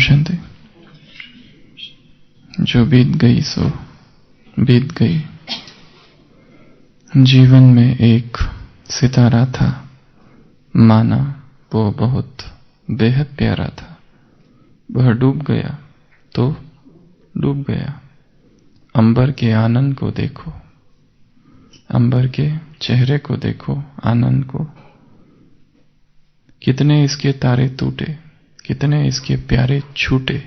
शांति। जो बीत गई सो बीत गई। जीवन में एक सितारा था, माना वो बहुत बेहद प्यारा था। वह डूब गया तो डूब गया। अंबर के आनंद को देखो, अंबर के चेहरे को देखो, आनंद को। कितने इसके तारे टूटे, कितने इसके प्यारे छूटे।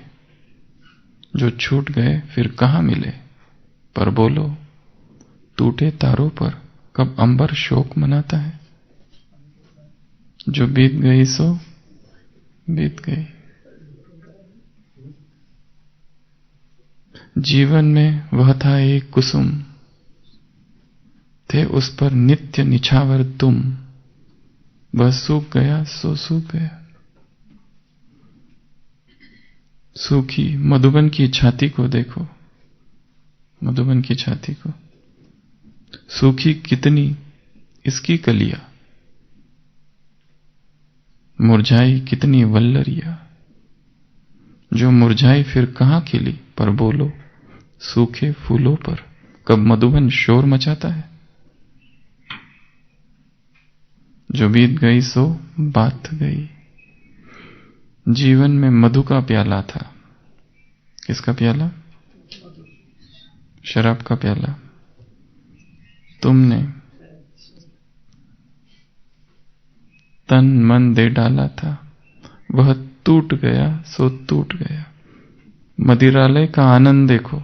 जो छूट गए फिर कहाँ मिले, पर बोलो टूटे तारों पर कब अंबर शोक मनाता है। जो बीत गई सो बीत गई। जीवन में वह था एक कुसुम, थे उस पर नित्य निछावर तुम। वह सूख गया सो सूख गया। सूखी मधुबन की छाती को देखो, मधुबन की छाती को। सूखी कितनी इसकी कलियां, मुरझाई कितनी वल्लरिया। जो मुरझाई फिर कहां खिली, पर बोलो सूखे फूलों पर कब मधुबन शोर मचाता है। जो बीत गई सो बात गई। जीवन में मधु का प्याला था। किसका प्याला? शराब का प्याला। तुमने तन मन दे डाला था, वह टूट गया सो टूट गया। मदिरालय का आनंद देखो,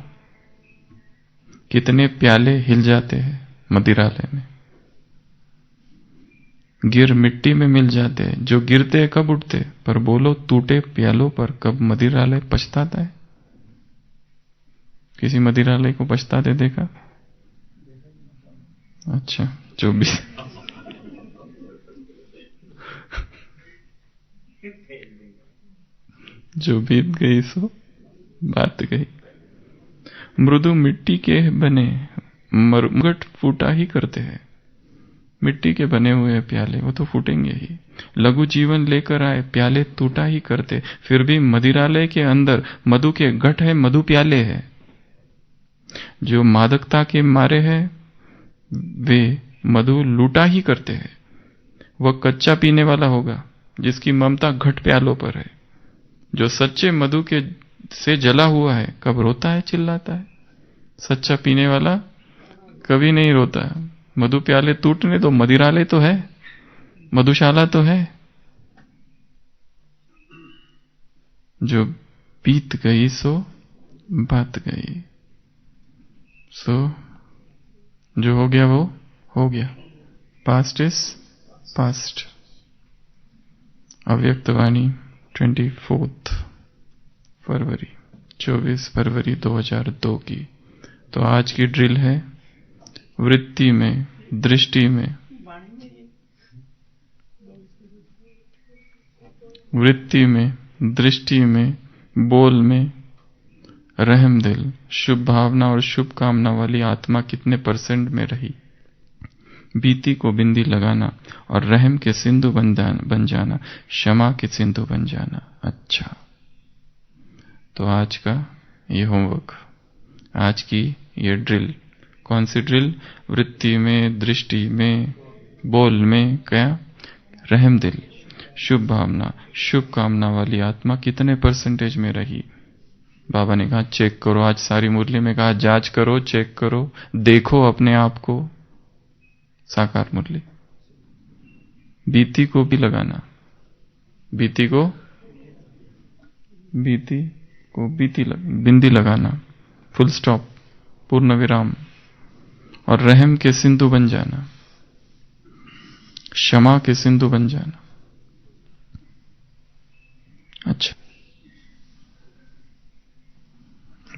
कितने प्याले हिल जाते हैं मदिरालय में। गिर मिट्टी में मिल जाते हैं, जो गिरते कब उठते, पर बोलो टूटे प्यालों पर कब मदिरालय पछताता है। किसी मदिरालय को पछताते देखा? अच्छा, जो भी जो बीत गई सो बात गई। मृदु मिट्टी के बने मुगट फूटा ही करते हैं। मिट्टी के बने हुए प्याले वो तो फूटेंगे ही। लघु जीवन लेकर आए प्याले टूटा ही करते। फिर भी मदिरालय के अंदर मधु के घट है, मधु प्याले है। जो मादकता के मारे हैं वे मधु लूटा ही करते हैं। वह कच्चा पीने वाला होगा जिसकी ममता घट प्यालों पर है। जो सच्चे मधु के से जला हुआ है कब रोता है, चिल्लाता है। सच्चा पीने वाला कभी नहीं रोता है। मधु प्याले टूटने दो, मदिरालय तो है, मधुशाला तो है। जो बीत गई सो बात गई। सो जो हो गया वो हो गया। Past is past. अव्यक्तवाणी 24 फरवरी 24 फरवरी 2002 की। तो आज की ड्रिल है वृत्ति में, दृष्टि में, वृत्ति में, दृष्टि में, बोल में, रहम दिल, शुभ भावना और शुभ कामना वाली आत्मा कितने परसेंट में रही। बीती को बिंदी लगाना और रहम के सिंधु बन जाना, क्षमा के सिंधु बन जाना। अच्छा, तो आज का ये होमवर्क, आज की ये ड्रिल। कौन सी ड्रिल? वृत्ति में, दृष्टि में, बोल में क्या? रहम दिल, शुभ भावना, शुभ कामना वाली आत्मा कितने परसेंटेज में रही। बाबा ने कहा चेक करो। आज सारी मुरली में कहा जांच करो, चेक करो, देखो अपने आप को। साकार मुरली। बीती को भी लगाना, बीती को बिंदी लगाना, फुल स्टॉप, पूर्ण विराम। और रहम के सिंधु बन जाना, क्षमा के सिंधु बन जाना। अच्छा,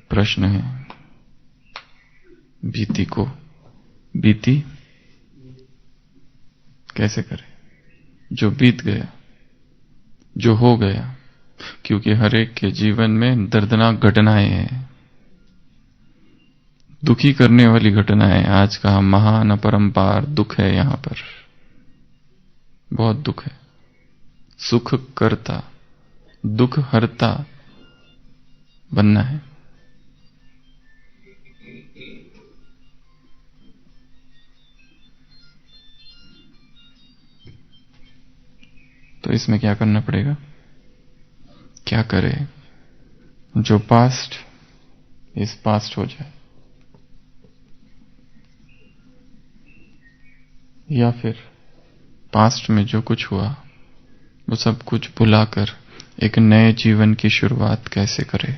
प्रश्न है बीती कैसे करें? जो बीत गया, जो हो गया, क्योंकि हर एक के जीवन में दर्दनाक घटनाएं हैं, दुखी करने वाली घटनाएं। आज का महान अपरंपार दुख है, यहां पर बहुत दुख है। सुख करता, दुख हरता, बनना है। तो इसमें क्या करना पड़ेगा? क्या करें? जो पास्ट इस पास्ट हो जाए, या फिर पास्ट में जो कुछ हुआ वो सब कुछ भुलाकर एक नए जीवन की शुरुआत कैसे करें?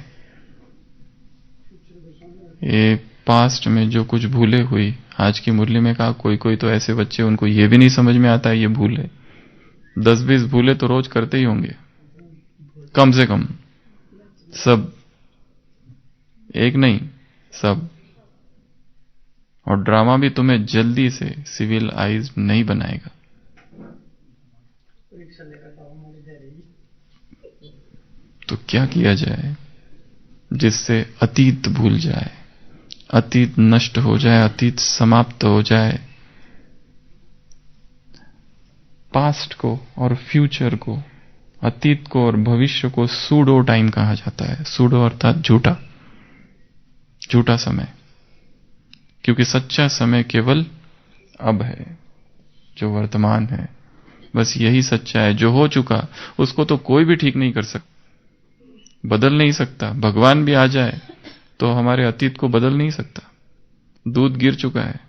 ये पास्ट में जो कुछ भूले हुई, आज की मुरली में कहा कोई कोई तो ऐसे बच्चे उनको ये भी नहीं समझ में आता है ये भूले, 10-20 भूले तो रोज करते ही होंगे कम से कम, सब, एक नहीं सब। और ड्रामा भी तुम्हें जल्दी से सिविल आइज नहीं बनाएगा। तो क्या किया जाए जिससे अतीत भूल जाए, अतीत नष्ट हो जाए, अतीत समाप्त हो जाए? पास्ट को और फ्यूचर को, अतीत को और भविष्य को सूडो टाइम कहा जाता है। सूडो अर्थात झूठा, झूठा समय, क्योंकि सच्चा समय केवल अब है, जो वर्तमान है, बस यही सच्चा है। जो हो चुका उसको तो कोई भी ठीक नहीं कर सकता, बदल नहीं सकता। भगवान भी आ जाए तो हमारे अतीत को बदल नहीं सकता। दूध गिर चुका है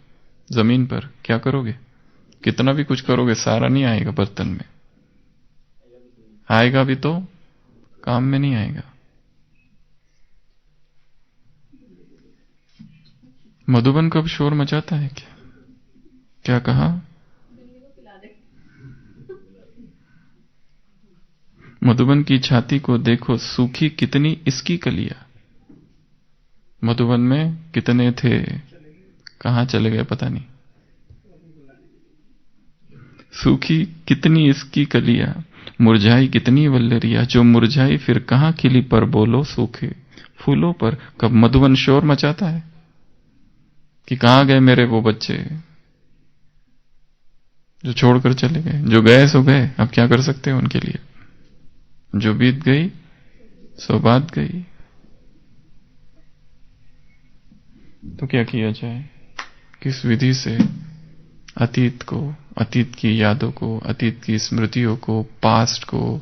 जमीन पर, क्या करोगे? कितना भी कुछ करोगे सारा नहीं आएगा बर्तन में, आएगा भी तो काम में नहीं आएगा। मधुबन कब शोर मचाता है क्या? क्या कहा? मधुबन की छाती को देखो सूखी कितनी इसकी कलियां। मधुबन में कितने थे, कहां चले गए पता नहीं। सूखी कितनी इसकी कलियां, मुरझाई कितनी वल्लरिया, जो मुरझाई फिर कहां खिली, पर बोलो सूखे फूलों पर। कब मधुबन शोर मचाता है कि कहां गए मेरे वो बच्चे जो छोड़कर चले गए? जो गए सो गए, अब क्या कर सकते हैं उनके लिए? जो बीत गई सो बात गई। तो क्या किया जाए? किस विधि से अतीत को, अतीत की यादों को, अतीत की स्मृतियों को, पास्ट को,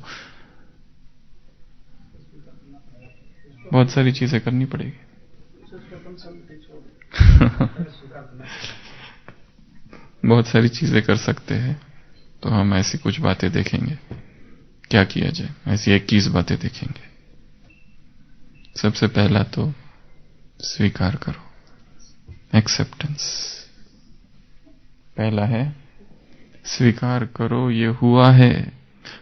बहुत सारी चीजें करनी पड़ेगी। बहुत सारी चीजें कर सकते हैं। तो हम ऐसी कुछ बातें देखेंगे, क्या किया जाए, ऐसी 21 बातें देखेंगे। सबसे पहला तो स्वीकार करो, एक्सेप्टेंस। पहला है स्वीकार करो ये हुआ है।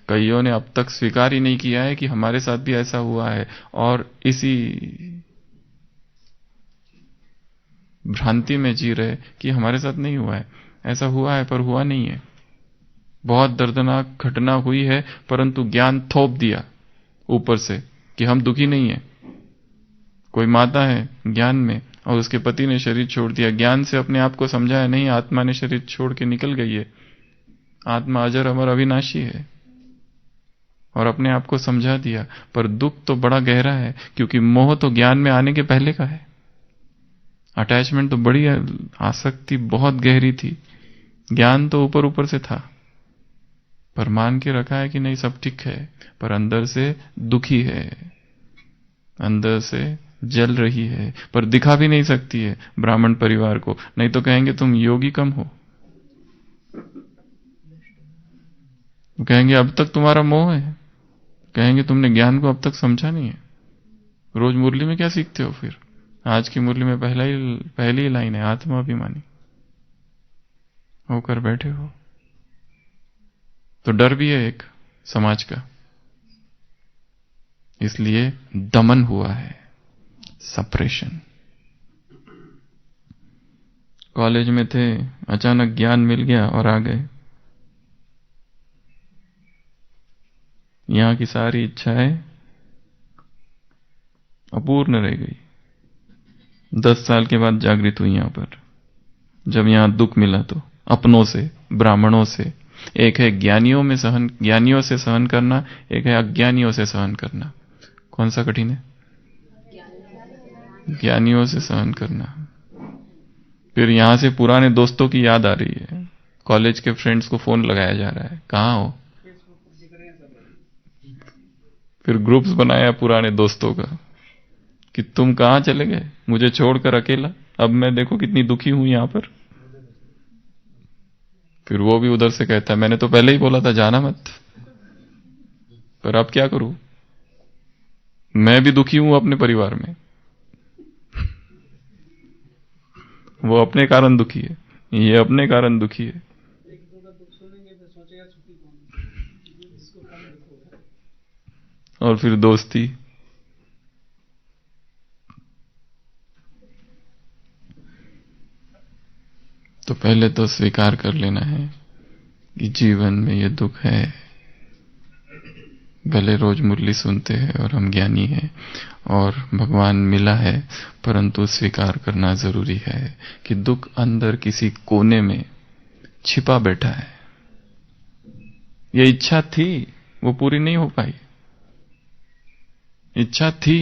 कईयों ने अब तक स्वीकार ही नहीं किया है कि हमारे साथ भी ऐसा हुआ है, और इसी भ्रांति में जी रहे कि हमारे साथ नहीं हुआ है। ऐसा हुआ है पर हुआ नहीं है। बहुत दर्दनाक घटना हुई है, परंतु ज्ञान थोप दिया ऊपर से कि हम दुखी नहीं है। कोई माता है ज्ञान में और उसके पति ने शरीर छोड़ दिया, ज्ञान से अपने आप को समझाया नहीं, आत्मा ने शरीर छोड़ के निकल गई है, आत्मा अजर अमर अविनाशी है, और अपने आप को समझा दिया। पर दुख तो बड़ा गहरा है, क्योंकि मोह तो ज्ञान में आने के पहले का है। अटैचमेंट तो बड़ी, आसक्ति बहुत गहरी थी, ज्ञान तो ऊपर ऊपर से था, पर मान के रखा है कि नहीं सब ठीक है, पर अंदर से दुखी है, अंदर से जल रही है, पर दिखा भी नहीं सकती है ब्राह्मण परिवार को, नहीं तो कहेंगे तुम योगी कम हो, कहेंगे अब तक तुम्हारा मोह है, कहेंगे तुमने ज्ञान को अब तक समझा नहीं है। रोज मुरली में क्या सीखते हो फिर? आज की मुरली में पहली ही लाइन है, आत्माभिमानी होकर बैठे हो। तो डर भी है एक समाज का, इसलिए दमन हुआ है, सप्रेशन। कॉलेज में थे, अचानक ज्ञान मिल गया और आ गए। यहां की सारी इच्छाएं अपूर्ण रह गई। 10 साल के बाद जागृत हुई यहां पर, जब यहां दुख मिला तो अपनों से, ब्राह्मणों से। एक है ज्ञानियों से सहन करना, एक है अज्ञानियों से सहन करना। कौन सा कठिन है? ज्ञानियों से सहन करना। फिर यहां से पुराने दोस्तों की याद आ रही है, कॉलेज के फ्रेंड्स को फोन लगाया जा रहा है, कहाँ हो। फिर ग्रुप्स बनाया पुराने दोस्तों का कि तुम कहाँ चले गए मुझे छोड़कर अकेला, अब मैं देखो कितनी दुखी हूं यहां पर। फिर वो भी उधर से कहता है मैंने तो पहले ही बोला था जाना मत, पर अब क्या करूं, मैं भी दुखी हूं अपने परिवार में। वो अपने कारण दुखी है, ये अपने कारण दुखी है। और फिर दोस्ती, तो पहले तो स्वीकार कर लेना है कि जीवन में ये दुख है। भले रोज मुरली सुनते हैं और हम ज्ञानी हैं और भगवान मिला है, परंतु स्वीकार करना जरूरी है कि दुख अंदर किसी कोने में छिपा बैठा है। ये इच्छा थी, वो पूरी नहीं हो पाई। इच्छा थी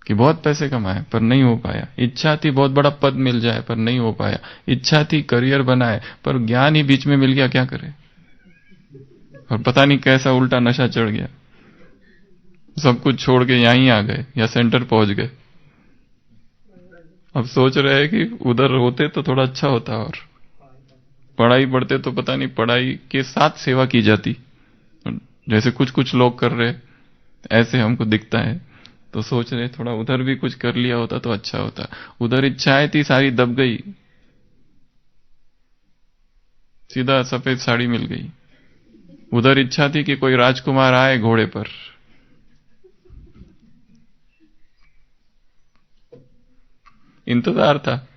कि बहुत पैसे कमाए पर नहीं हो पाया। इच्छा थी बहुत बड़ा पद मिल जाए पर नहीं हो पाया। इच्छा थी करियर बनाए पर ज्ञान ही बीच में मिल गया, क्या करे। और पता नहीं कैसा उल्टा नशा चढ़ गया, सब कुछ छोड़ के यहीं आ गए या सेंटर पहुंच गए। अब सोच रहे हैं कि उधर होते तो थोड़ा अच्छा होता, और पढ़ाई पढ़ते तो पता नहीं पढ़ाई के साथ सेवा की जाती, जैसे कुछ कुछ लोग कर रहे ऐसे हमको दिखता है। तो सोच रहे थोड़ा उधर भी कुछ कर लिया होता तो अच्छा होता। उधर इच्छाएं थी सारी दब गई, सीधा सफेद साड़ी मिल गई। उधर इच्छा थी कि कोई राजकुमार आए घोड़े पर, इंतजार था,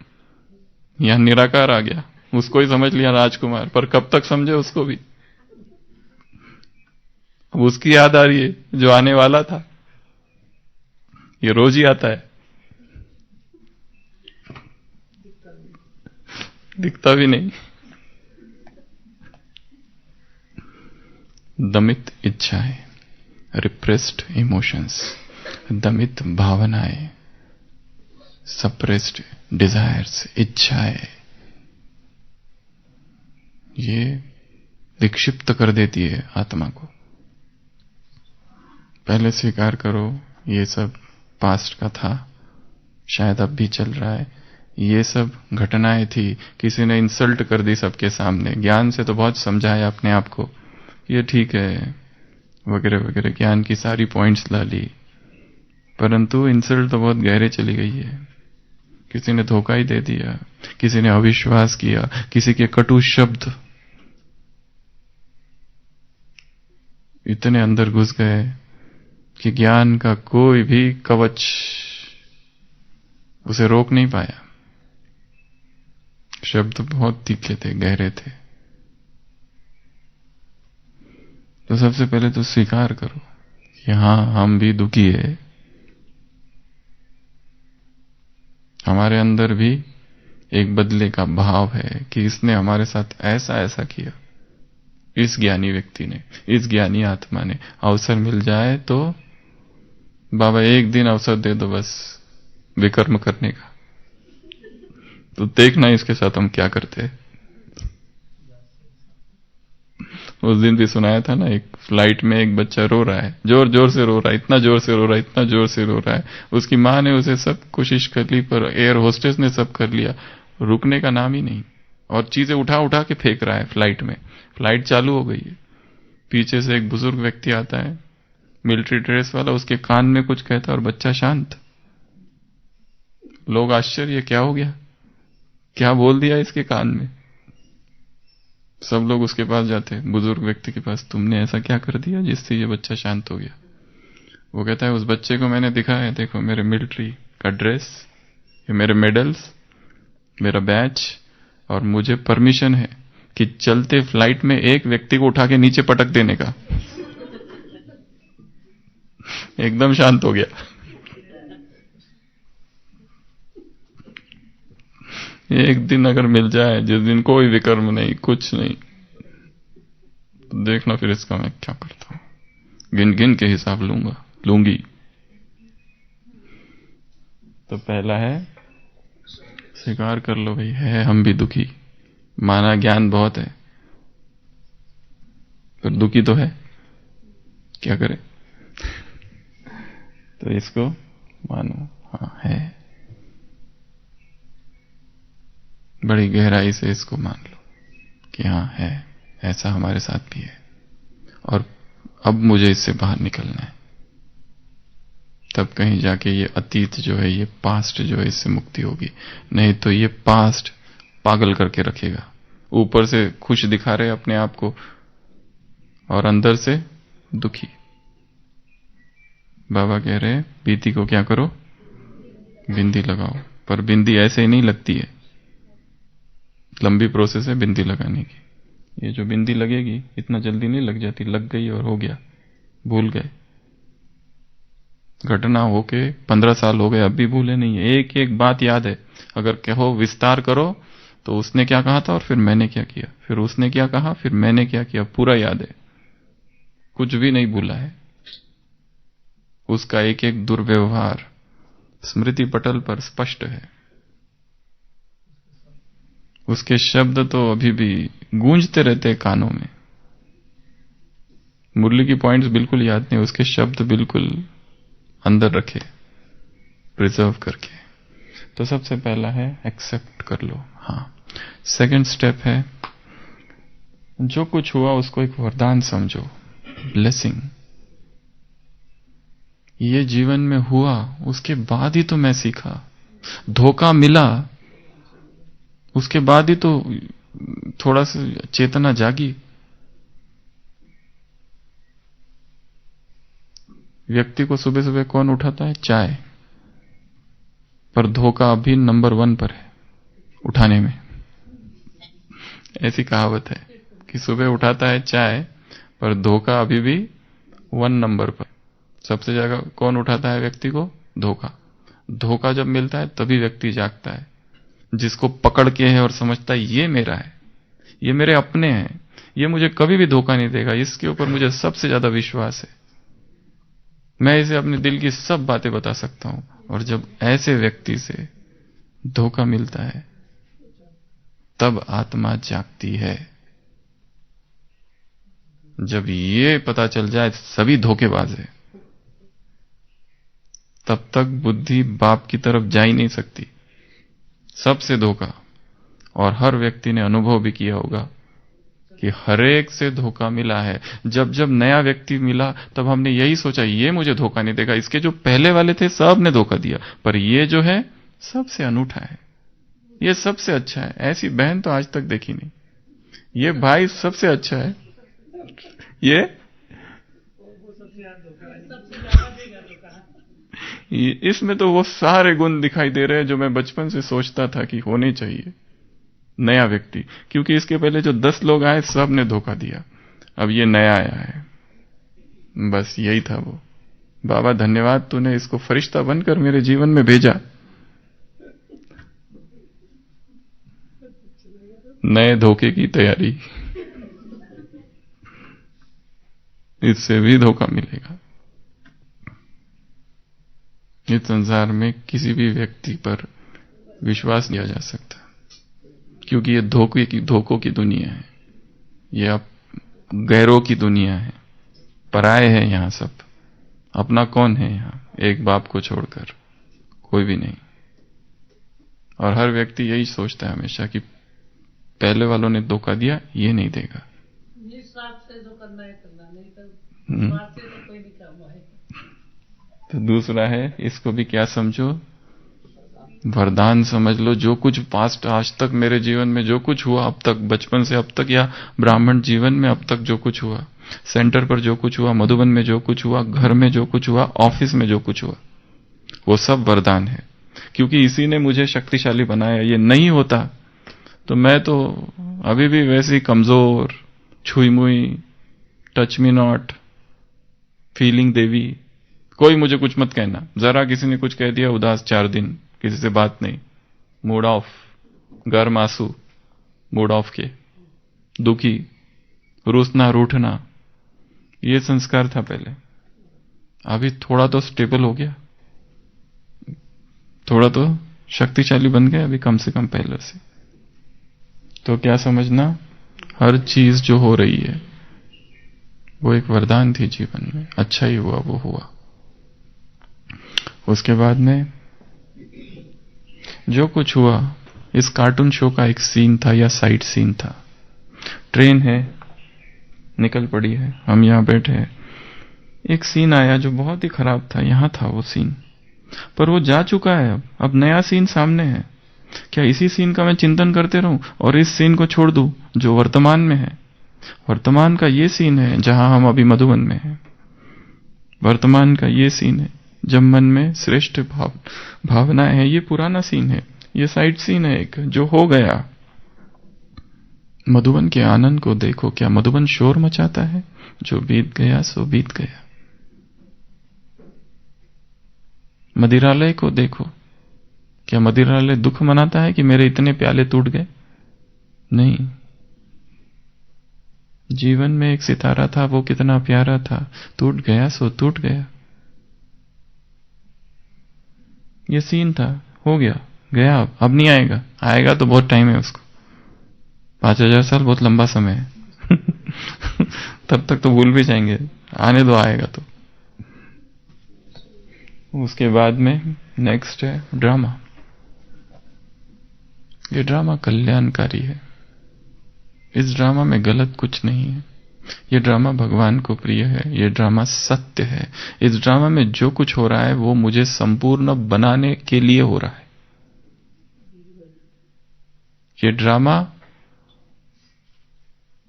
यहां निराकार आ गया, उसको ही समझ लिया राजकुमार, पर कब तक समझे उसको भी। अब उसकी याद आ रही है जो आने वाला था, ये रोज ही आता है, दिखता भी नहीं। दमित इच्छाएं, रिप्रेस्ड इमोशंस, दमित भावनाएं, सप्रेस्ड डिजायर्स, इच्छाएं, ये विक्षिप्त कर देती है आत्मा को। पहले स्वीकार करो ये सब पास्ट का था, शायद अब भी चल रहा है। ये सब घटनाएं थी, किसी ने इंसल्ट कर दी सबके सामने, ज्ञान से तो बहुत समझाया अपने आप को ये ठीक है वगैरह वगैरह, ज्ञान की सारी पॉइंट्स ला ली, परंतु इंसल्ट तो बहुत गहरे चली गई है। किसी ने धोखा ही दे दिया, किसी ने अविश्वास किया, किसी के कटु शब्द इतने अंदर घुस गए कि ज्ञान का कोई भी कवच उसे रोक नहीं पाया। शब्द बहुत तीखे थे, गहरे थे। तो सबसे पहले तो स्वीकार करो कि हां हम भी दुखी है, हमारे अंदर भी एक बदले का भाव है कि इसने हमारे साथ ऐसा ऐसा किया, इस ज्ञानी व्यक्ति ने, इस ज्ञानी आत्मा ने। अवसर मिल जाए तो बाबा एक दिन अवसर दे दो बस विकर्म करने का, तो देखना इसके साथ हम क्या करते हैं। उस दिन भी सुनाया था ना, एक फ्लाइट में एक बच्चा रो रहा है, जोर जोर से रो रहा है, इतना जोर से रो रहा है, इतना जोर से रो रहा है। उसकी मां ने उसे सब कोशिश कर ली, पर एयर होस्टेस ने सब कर लिया, रुकने का नाम ही नहीं, और चीजें उठा उठा के फेंक रहा है फ्लाइट में। फ्लाइट चालू हो गई है, पीछे से एक बुजुर्ग व्यक्ति आता है मिलिट्री ड्रेस वाला, उसके कान में कुछ कहता है और बच्चा शांत। लोग आश्चर्य, क्या हो गया, क्या बोल दिया इसके कान में। सब लोग उसके पास जाते हैं, बुजुर्ग व्यक्ति के पास, तुमने ऐसा क्या कर दिया जिससे ये बच्चा शांत हो गया। वो कहता है उस बच्चे को मैंने दिखाया, देखो मेरे मिलिट्री का ड्रेस, ये मेरे मेडल्स, मेरा बैच, और मुझे परमिशन है कि चलते फ्लाइट में एक व्यक्ति को उठा के नीचे पटक देने का। एकदम शांत हो गया। एक दिन अगर मिल जाए जिस दिन कोई विकर्म नहीं, कुछ नहीं, तो देखना फिर इसका मैं क्या करता हूं, गिन गिन के हिसाब लूंगी। तो पहला है स्वीकार कर लो भाई, है हम भी दुखी। माना ज्ञान बहुत है पर दुखी तो है, क्या करें। तो इसको मानो, हाँ है, बड़ी गहराई से इसको मान लो कि हाँ है, ऐसा हमारे साथ भी है और अब मुझे इससे बाहर निकलना है। तब कहीं जाके ये अतीत जो है, ये पास्ट जो है, इससे मुक्ति होगी। नहीं तो ये पास्ट पागल करके रखेगा। ऊपर से खुश दिखा रहे अपने आप को और अंदर से दुखी। बाबा कह रहे हैं बीती को क्या करो, बिंदी लगाओ। पर बिंदी ऐसे ही नहीं लगती है, लंबी प्रोसेस है बिंदी लगाने की। ये जो बिंदी लगेगी इतना जल्दी नहीं लग जाती, लग गई और हो गया, भूल गए। घटना होके 15 साल हो गए, अब भी भूले नहीं है। एक एक बात याद है। अगर कहो विस्तार करो तो उसने क्या कहा था और फिर मैंने क्या किया, फिर उसने क्या कहा, फिर मैंने क्या किया, पूरा याद है, कुछ भी नहीं भूला है। उसका एक एक दुर्व्यवहार स्मृति पटल पर स्पष्ट है। उसके शब्द तो अभी भी गूंजते रहते हैं कानों में। मुरली की पॉइंट्स बिल्कुल याद नहीं, उसके शब्द बिल्कुल अंदर रखे, प्रिजर्व करके। तो सबसे पहला है एक्सेप्ट कर लो, हाँ। सेकंड स्टेप है जो कुछ हुआ उसको एक वरदान समझो, ब्लेसिंग। ये जीवन में हुआ, उसके बाद ही तो मैं सीखा। धोखा मिला, उसके बाद ही तो थोड़ा सा चेतना जागी। व्यक्ति को सुबह सुबह कौन उठाता है, चाय। पर धोखा अभी नंबर 1 पर है उठाने में। ऐसी कहावत है कि सुबह उठाता है चाय पर धोखा अभी भी 1 नंबर पर। सबसे ज्यादा कौन उठाता है व्यक्ति को, धोखा। धोखा जब मिलता है तभी व्यक्ति जागता है, जिसको पकड़ के है और समझता है ये मेरा है, ये मेरे अपने हैं, ये मुझे कभी भी धोखा नहीं देगा, इसके ऊपर मुझे सबसे ज्यादा विश्वास है, मैं इसे अपने दिल की सब बातें बता सकता हूं। और जब ऐसे व्यक्ति से धोखा मिलता है तब आत्मा जागती है। जब ये पता चल जाए सभी धोखेबाज है, तब तक बुद्धि बाप की तरफ जा ही नहीं सकती। सबसे धोखा। और हर व्यक्ति ने अनुभव भी किया होगा कि हरेक से धोखा मिला है। जब जब नया व्यक्ति मिला तब हमने यही सोचा ये मुझे धोखा नहीं देगा, इसके जो पहले वाले थे सब ने धोखा दिया, पर ये जो है सबसे अनूठा है, ये सबसे अच्छा है। ऐसी बहन तो आज तक देखी नहीं। ये भाई सबसे अच्छा है, इसमें तो वो सारे गुण दिखाई दे रहे हैं जो मैं बचपन से सोचता था कि होने चाहिए नया व्यक्ति। क्योंकि इसके पहले जो 10 लोग आए सब ने धोखा दिया, अब ये नया आया है। बस यही था वो। बाबा धन्यवाद, तूने इसको फरिश्ता बनकर मेरे जीवन में भेजा। नए धोखे की तैयारी, इससे भी धोखा मिलेगा। इस संसार में किसी भी व्यक्ति पर विश्वास किया जा सकता, क्योंकि ये धोखों की दुनिया है, ये अब गैरों की दुनिया है, पराये है यहां सब। अपना कौन है यहां, एक बाप को छोड़कर कोई भी नहीं। और हर व्यक्ति यही सोचता है हमेशा कि पहले वालों ने धोखा दिया, ये नहीं देगा। तो दूसरा है, इसको भी क्या समझो, वरदान समझ लो। जो कुछ पास्ट आज तक मेरे जीवन में जो कुछ हुआ, अब तक बचपन से अब तक, या ब्राह्मण जीवन में अब तक जो कुछ हुआ, सेंटर पर जो कुछ हुआ, मधुबन में जो कुछ हुआ, घर में जो कुछ हुआ, ऑफिस में जो कुछ हुआ, वो सब वरदान है। क्योंकि इसी ने मुझे शक्तिशाली बनाया। ये नहीं होता तो मैं तो अभी भी वैसे ही कमजोर, छुई मुई, टच मी नॉट, फीलिंग देवी। कोई मुझे कुछ मत कहना, जरा किसी ने कुछ कह दिया, उदास 4 दिन, किसी से बात नहीं, मूड ऑफ, गर्म आंसू, मूड ऑफ के, दुखी, रूसना रूठना, ये संस्कार था पहले। अभी थोड़ा तो स्टेबल हो गया, थोड़ा तो शक्तिशाली बन गए अभी कम से कम पहले से। तो क्या समझना, हर चीज जो हो रही है वो एक वरदान थी जीवन में, अच्छा ही हुआ वो हुआ। उसके बाद में जो कुछ हुआ इस कार्टून शो का एक सीन था या साइड सीन था। ट्रेन है, निकल पड़ी है, हम यहां बैठे हैं। एक सीन आया जो बहुत ही खराब था, यहां था वो सीन, पर वो जा चुका है। अब नया सीन सामने है। क्या इसी सीन का मैं चिंतन करते रहूं और इस सीन को छोड़ दूं जो वर्तमान में है? वर्तमान का ये सीन है जहां हम अभी मधुबन में हैं। वर्तमान का ये सीन है जब मन में श्रेष्ठ भावनाएं हैं। ये पुराना सीन है, ये साइड सीन है एक जो हो गया। मधुबन के आनंद को देखो, क्या मधुबन शोर मचाता है? जो बीत गया सो बीत गया। मदिरालय को देखो, क्या मदिरालय दुख मनाता है कि मेरे इतने प्याले टूट गए? नहीं। जीवन में एक सितारा था, वो कितना प्यारा था, टूट गया सो टूट गया। ये सीन था, हो गया, गया, अब नहीं आएगा। आएगा तो बहुत टाइम है उसको, 5000 साल बहुत लंबा समय है। तब तक तो भूल भी जाएंगे, आने दो, आएगा तो। उसके बाद में नेक्स्ट है ड्रामा। ये ड्रामा कल्याणकारी है। इस ड्रामा में गलत कुछ नहीं है। ये ड्रामा भगवान को प्रिय है, ये ड्रामा सत्य है। इस ड्रामा में जो कुछ हो रहा है वो मुझे संपूर्ण बनाने के लिए हो रहा है। ये ड्रामा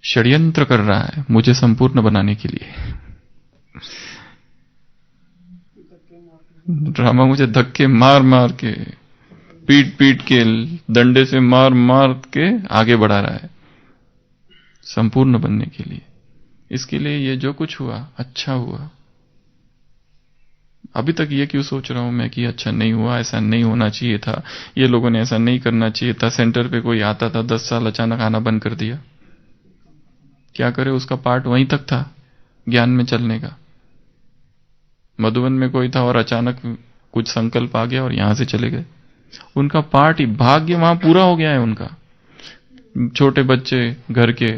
षड्यंत्र कर रहा है मुझे संपूर्ण बनाने के लिए। ड्रामा मुझे धक्के मार मार के, पीट पीट के, डंडे से मार मार के आगे बढ़ा रहा है संपूर्ण बनने के लिए। इसके लिए ये जो कुछ हुआ अच्छा हुआ। अभी तक ये क्यों सोच रहा हूं मैं कि अच्छा नहीं हुआ, ऐसा नहीं होना चाहिए था, ये लोगों ने ऐसा नहीं करना चाहिए था। सेंटर पे कोई आता था 10 साल, अचानक आना बंद कर दिया। क्या करे, उसका पार्ट वहीं तक था ज्ञान में चलने का। मधुबन में कोई था और अचानक कुछ संकल्प आ गया और यहां से चले गए। उनका पार्ट ही, भाग्य वहां पूरा हो गया है उनका। छोटे बच्चे घर के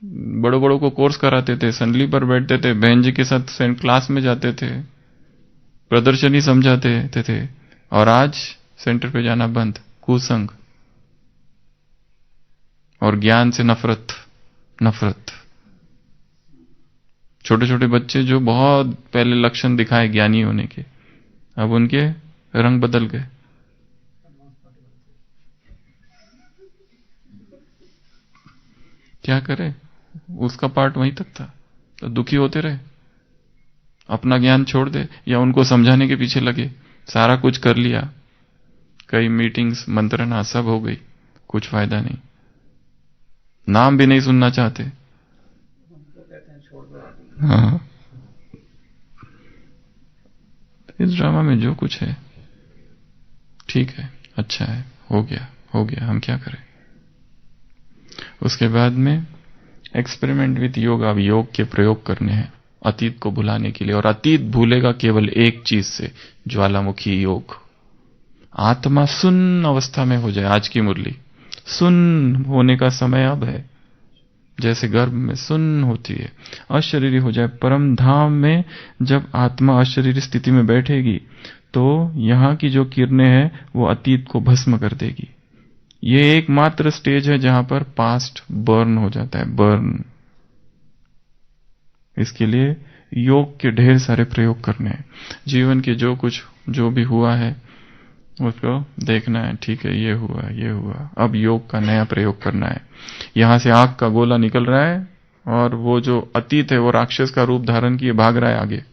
बड़ों बड़ों को कोर्स कराते थे, संडली पर बैठते थे, बहन जी के साथ क्लास में जाते थे, प्रदर्शनी समझाते थे, और आज सेंटर पे जाना बंद। कुसंग और ज्ञान से नफरत। नफरत। छोटे छोटे बच्चे जो बहुत पहले लक्षण दिखाए ज्ञानी होने के, अब उनके रंग बदल गए। क्या करे, उसका पार्ट वहीं तक था। तो दुखी होते रहे, अपना ज्ञान छोड़ दे या उनको समझाने के पीछे लगे। सारा कुछ कर लिया, कई मीटिंग्स, मंत्रणा सब हो गई, कुछ फायदा नहीं। नाम भी नहीं सुनना चाहते। हाँ, इस ड्रामा में जो कुछ है ठीक है, अच्छा है, हो गया हो गया, हम क्या करें। उसके बाद में एक्सपेरिमेंट विथ योग। अब योग के प्रयोग करने हैं अतीत को भुलाने के लिए, और अतीत भूलेगा केवल एक चीज से, ज्वालामुखी योग। आत्मा सुन्न अवस्था में हो जाए। आज की मुरली, सुन्न होने का समय अब है। जैसे गर्भ में सुन्न होती है, अशरीरी हो जाए। परम धाम में जब आत्मा अशरीरी स्थिति में बैठेगी तो यहां की जो किरणें हैं वो अतीत को भस्म कर देगी। ये एकमात्र स्टेज है जहां पर पास्ट बर्न हो जाता है, बर्न। इसके लिए योग के ढेर सारे प्रयोग करने हैं। जीवन के जो कुछ जो भी हुआ है उसको देखना है, ठीक है ये हुआ ये हुआ, अब योग का नया प्रयोग करना है। यहां से आग का गोला निकल रहा है और वो जो अतीत है वो राक्षस का रूप धारण किए भाग रहा है आगे,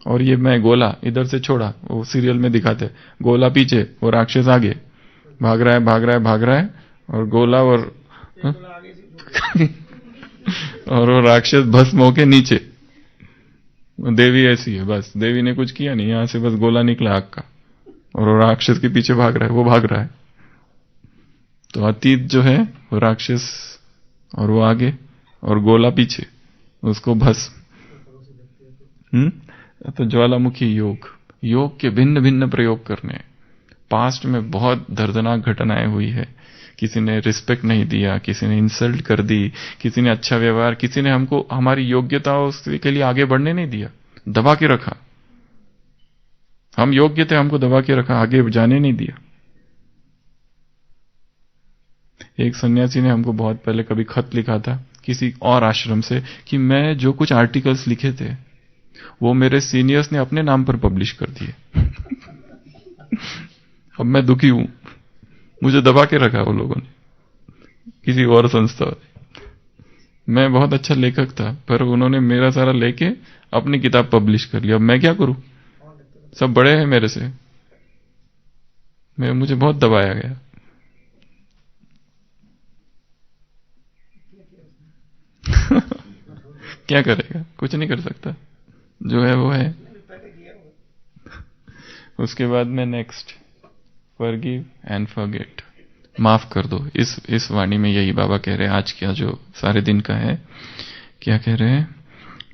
और ये मैं गोला इधर से छोड़ा, वो सीरियल में दिखाते, गोला पीछे, वो राक्षस आगे भाग रहा है भाग रहा है भाग रहा है, और गोला और और वो राक्षस भस्म होके नीचे। देवी ऐसी है, बस देवी ने कुछ किया नहीं, यहां से बस गोला निकला आग का और वो राक्षस के पीछे भाग रहा है, वो भाग रहा है। तो अतीत जो है वो राक्षस और वो आगे और गोला पीछे, उसको भस्म। तो ज्वालामुखी योग, योग के भिन्न भिन्न प्रयोग करने। पास्ट में बहुत दर्दनाक घटनाएं हुई है, किसी ने रिस्पेक्ट नहीं दिया, किसी ने इंसल्ट कर दी, किसी ने अच्छा व्यवहार, किसी ने हमको हमारी योग्यताओं के लिए आगे बढ़ने नहीं दिया, दबा के रखा। हम योग्य थे, हमको दबा के रखा, आगे जाने नहीं दिया। एक सन्यासी ने हमको बहुत पहले कभी खत लिखा था किसी और आश्रम से कि मैं जो कुछ आर्टिकल्स लिखे थे वो मेरे सीनियर्स ने अपने नाम पर पब्लिश कर दिए। अब मैं दुखी हूं, मुझे दबा के रखा वो लोगों ने, किसी और संस्था ने। मैं बहुत अच्छा लेखक था, पर उन्होंने मेरा सारा लेके अपनी किताब पब्लिश कर लिया। अब मैं क्या करूं, सब बड़े हैं मेरे से, मुझे बहुत दबाया गया। क्या करेगा, कुछ नहीं कर सकता, जो है वो है। उसके बाद में नेक्स्ट, फॉरगिव एंड फॉरगेट, माफ कर दो। इस वाणी में यही बाबा कह रहे हैं, आज का जो सारे दिन का है। क्या कह रहे हैं,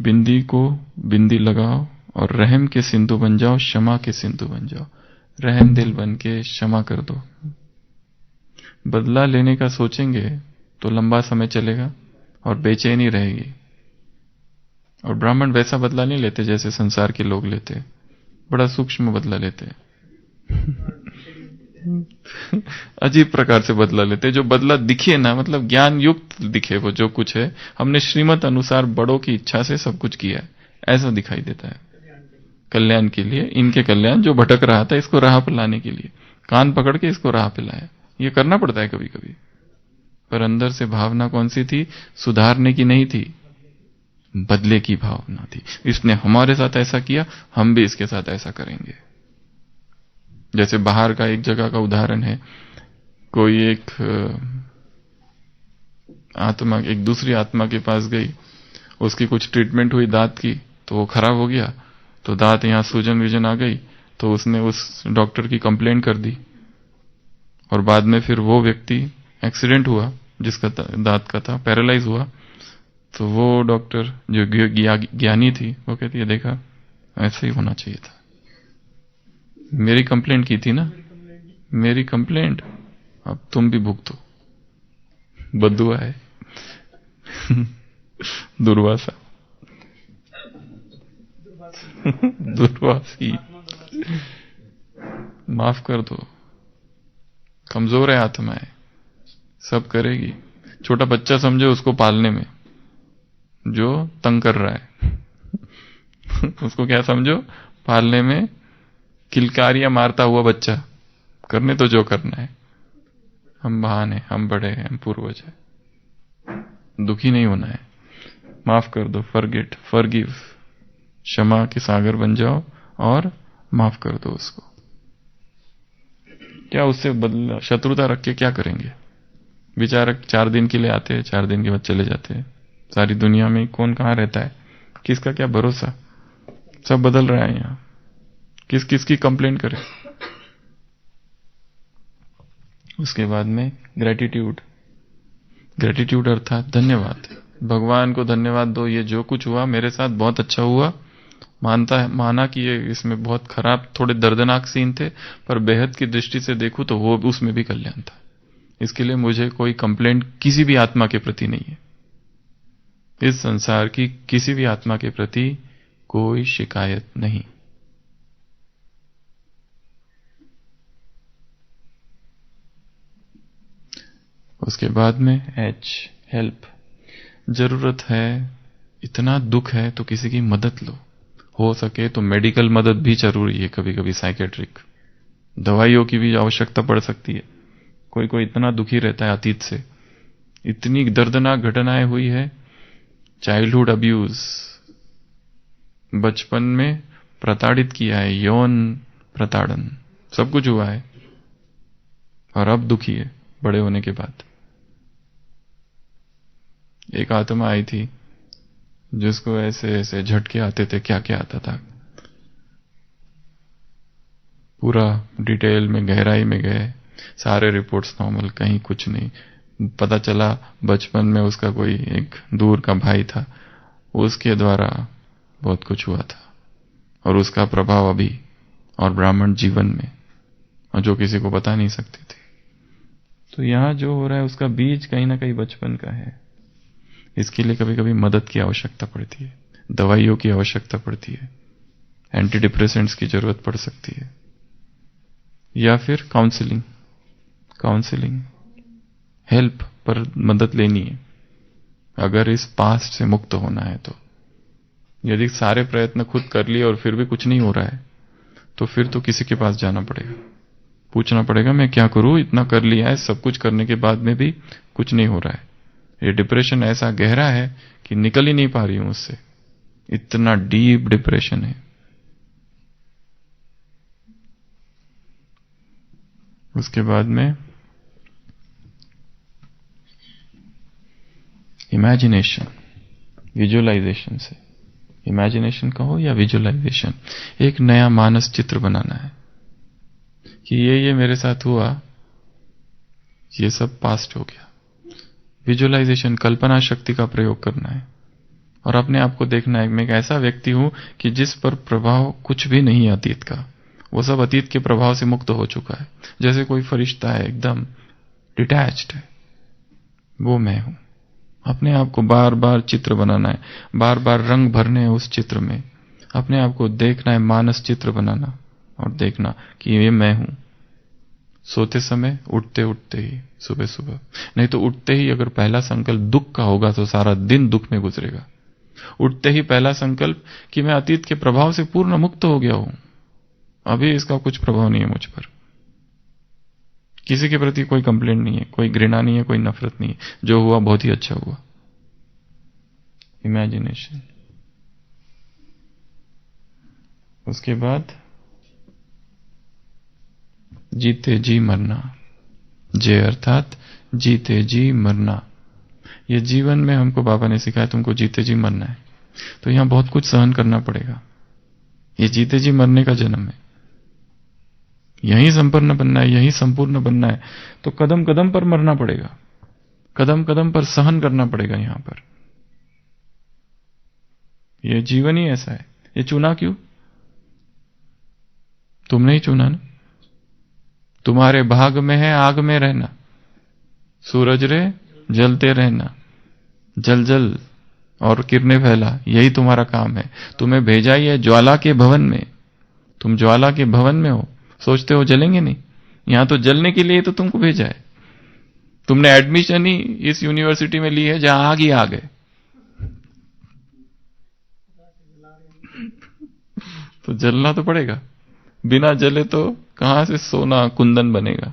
बिंदी को बिंदी लगाओ और रहम के सिंधु बन जाओ, क्षमा के सिंधु बन जाओ। रहम दिल बन के क्षमा कर दो। बदला लेने का सोचेंगे तो लंबा समय चलेगा और बेचैनी रहेगी। और ब्राह्मण वैसा बदला नहीं लेते जैसे संसार के लोग लेते, बड़ा सूक्ष्म बदला लेते। अजीब प्रकार से बदला लेते, जो बदला दिखे ना, मतलब ज्ञान युक्त दिखे, वो जो कुछ है हमने श्रीमत अनुसार बड़ों की इच्छा से सब कुछ किया है, ऐसा दिखाई देता है। कल्याण के लिए, इनके कल्याण, जो भटक रहा था इसको राह पर लाने के लिए कान पकड़ के इसको राह पे लाया। ये करना पड़ता है कभी कभी, पर अंदर से भावना कौन सी थी, सुधारने की नहीं थी, बदले की भावना थी। इसने हमारे साथ ऐसा किया, हम भी इसके साथ ऐसा करेंगे। जैसे बाहर का एक जगह का उदाहरण है, कोई एक आत्मा एक दूसरी आत्मा के पास गई, उसकी कुछ ट्रीटमेंट हुई दांत की, तो वो खराब हो गया, तो दांत यहां सूजन विजन आ गई, तो उसने उस डॉक्टर की कंप्लेंट कर दी। और बाद में फिर वो व्यक्ति, एक्सीडेंट हुआ जिसका दांत का था, पैरालाइज हुआ, तो वो डॉक्टर जो ज्ञानी थी वो कहती है, देखा ऐसा ही होना चाहिए था, मेरी कंप्लेंट की थी ना, मेरी कंप्लेंट, अब तुम भी भुगतो, बद्दुआ है। दुर्वासा दुर्वासी, माफ कर दो, कमजोर है आत्माएं, सब करेगी। छोटा बच्चा समझे उसको पालने में, जो तंग कर रहा है उसको क्या समझो, पालने में किलकारियां मारता हुआ बच्चा, करने तो जो करना है। हम महान हैं, हम बड़े हैं, हम पूर्वज हैं, दुखी नहीं होना है। माफ कर दो, फॉरगेट, फॉरगिव, क्षमा के सागर बन जाओ और माफ कर दो उसको। क्या उससे बदला शत्रुता रख के क्या करेंगे? विचारक 4 दिन के लिए आते हैं, 4 दिन के बाद चले जाते हैं। सारी दुनिया में कौन कहां रहता है, किसका क्या भरोसा, सब बदल रहा है यहां, किस किस की कंप्लेंट करे। उसके बाद में ग्रेटिट्यूड, ग्रेटिट्यूड अर्थात धन्यवाद, भगवान को धन्यवाद दो, ये जो कुछ हुआ मेरे साथ बहुत अच्छा हुआ। माना कि ये इसमें बहुत खराब, थोड़े दर्दनाक सीन थे, पर बेहद की दृष्टि से देखूं तो वो उसमें भी कल्याण था। इसके लिए मुझे कोई कंप्लेंट किसी भी आत्मा के प्रति नहीं है, इस संसार की किसी भी आत्मा के प्रति कोई शिकायत नहीं। उसके बाद में एच, हेल्प, जरूरत है, इतना दुख है तो किसी की मदद लो, हो सके तो मेडिकल मदद भी जरूरी है, कभी कभी साइकेट्रिक दवाइयों की भी आवश्यकता पड़ सकती है। कोई कोई इतना दुखी रहता है अतीत से, इतनी दर्दनाक घटनाएं हुई है, चाइल्डहुड अब्यूज, बचपन में प्रताड़ित किया है, यौन प्रताड़न, सब कुछ हुआ है, और अब दुखी है बड़े होने के बाद। एक आत्मा आई थी जिसको ऐसे ऐसे झटके आते थे, क्या क्या आता था, पूरा डिटेल में गहराई में गए, सारे रिपोर्ट्स नॉर्मल, कहीं कुछ नहीं। पता चला बचपन में उसका कोई एक दूर का भाई था, उसके द्वारा बहुत कुछ हुआ था, और उसका प्रभाव अभी और ब्राह्मण जीवन में, और जो किसी को बता नहीं सकती थी। तो यहां जो हो रहा है उसका बीज कहीं ना कहीं बचपन का है। इसके लिए कभी कभी मदद की आवश्यकता पड़ती है, दवाइयों की आवश्यकता पड़ती है, एंटी डिप्रेसेंट्स की जरूरत पड़ सकती है, या फिर काउंसलिंग हेल्प पर मदद लेनी है अगर इस पास्ट से मुक्त होना है। तो यदि सारे प्रयत्न खुद कर लिए और फिर भी कुछ नहीं हो रहा है, तो फिर तो किसी के पास जाना पड़ेगा, पूछना पड़ेगा मैं क्या करूं, इतना कर लिया है, सब कुछ करने के बाद में भी कुछ नहीं हो रहा है। ये डिप्रेशन ऐसा गहरा है कि निकल ही नहीं पा रही हूं उससे, इतना डीप डिप्रेशन है। उसके बाद में इमेजिनेशन, विजुअलाइजेशन से, इमेजिनेशन कहो या विजुअलाइजेशन, एक नया मानस चित्र बनाना है कि ये मेरे साथ हुआ, ये सब पास्ट हो गया। विजुअलाइजेशन, कल्पना शक्ति का प्रयोग करना है और अपने आप को देखना है मैं एक ऐसा व्यक्ति हूं कि जिस पर प्रभाव कुछ भी नहीं है अतीत का, वो सब अतीत के प्रभाव से मुक्त हो चुका है। जैसे कोई फरिश्ता है, एकदम डिटैच्ड है, वो मैं हूं। अपने आप को बार बार चित्र बनाना है, बार बार रंग भरने हैं उस चित्र में, अपने आप को देखना है, मानस चित्र बनाना और देखना कि ये मैं हूं। सोते समय, उठते उठते ही, सुबह सुबह, नहीं तो उठते ही अगर पहला संकल्प दुख का होगा तो सारा दिन दुख में गुजरेगा। उठते ही पहला संकल्प कि मैं अतीत के प्रभाव से पूर्ण मुक्त हो गया हूं, अभी इसका कुछ प्रभाव नहीं है मुझ पर, किसी के प्रति कोई कंप्लेंट नहीं है, कोई घृणा नहीं है, कोई नफरत नहीं है, जो हुआ बहुत ही अच्छा हुआ। इमेजिनेशन। उसके बाद जीते जी मरना, जय अर्थात जीते जी मरना। ये जीवन में हमको बाबा ने सिखाया तुमको जीते जी मरना है, तो यहां बहुत कुछ सहन करना पड़ेगा। ये जीते जी मरने का जन्म है, यहीं संपन्न बनना है, यहीं संपूर्ण बनना है, तो कदम कदम पर मरना पड़ेगा, कदम कदम पर सहन करना पड़ेगा। यहां पर यह जीवन ही ऐसा है। ये चुना क्यों? तुमने ही चुना ना। तुम्हारे भाग में है आग में रहना, सूरज रे जलते रहना, जल जल और किरणें फैला, यही तुम्हारा काम है। तुम्हें भेजा ही है ज्वाला के भवन में, तुम ज्वाला के भवन में हो, सोचते हो जलेंगे नहीं, यहां तो जलने के लिए तो तुमको भेजा है। तुमने एडमिशन ही इस यूनिवर्सिटी में ली है जहां आग ही आग है, तो जलना तो पड़ेगा। बिना जले तो कहां से सोना कुंदन बनेगा?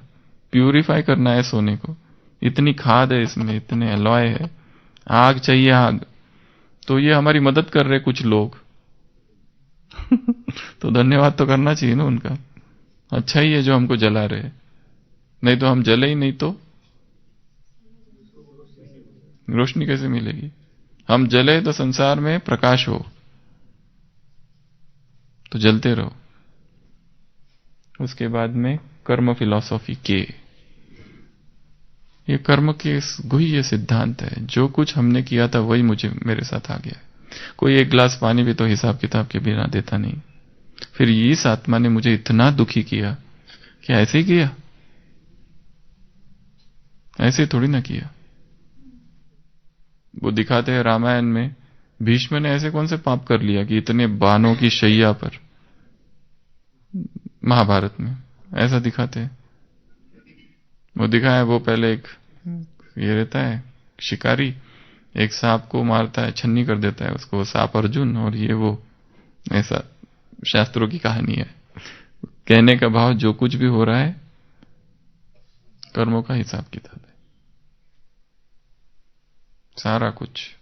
प्यूरिफाई करना है सोने को, इतनी खाद है इसमें, इतने अलॉय है, आग चाहिए आग। तो ये हमारी मदद कर रहे कुछ लोग तो धन्यवाद तो करना चाहिए ना उनका, अच्छा ही है जो हमको जला रहे हैं, नहीं तो हम जले ही नहीं तो रोशनी कैसे मिलेगी? हम जले तो संसार में प्रकाश हो, तो जलते रहो। उसके बाद में कर्म फिलॉसफी के, ये कर्म के गुह्य सिद्धांत है, जो कुछ हमने किया था वही मुझे मेरे साथ आ गया। कोई एक गिलास पानी भी तो हिसाब किताब के बिना देता नहीं। फिर इस आत्मा ने मुझे इतना दुखी किया कि ऐसे ही किया, ऐसे थोड़ी ना किया। वो दिखाते हैं रामायण में, भीष्म ने ऐसे कौन से पाप कर लिया कि इतने बाणों की शैया पर, महाभारत में ऐसा दिखाते हैं। वो दिखाया, वो पहले एक ये रहता है शिकारी, एक सांप को मारता है, छन्नी कर देता है उसको, सांप अर्जुन, और ये वो, ऐसा शास्त्रों की कहानी है। कहने का भाव जो कुछ भी हो रहा है कर्मों का हिसाब किताब है, सारा कुछ।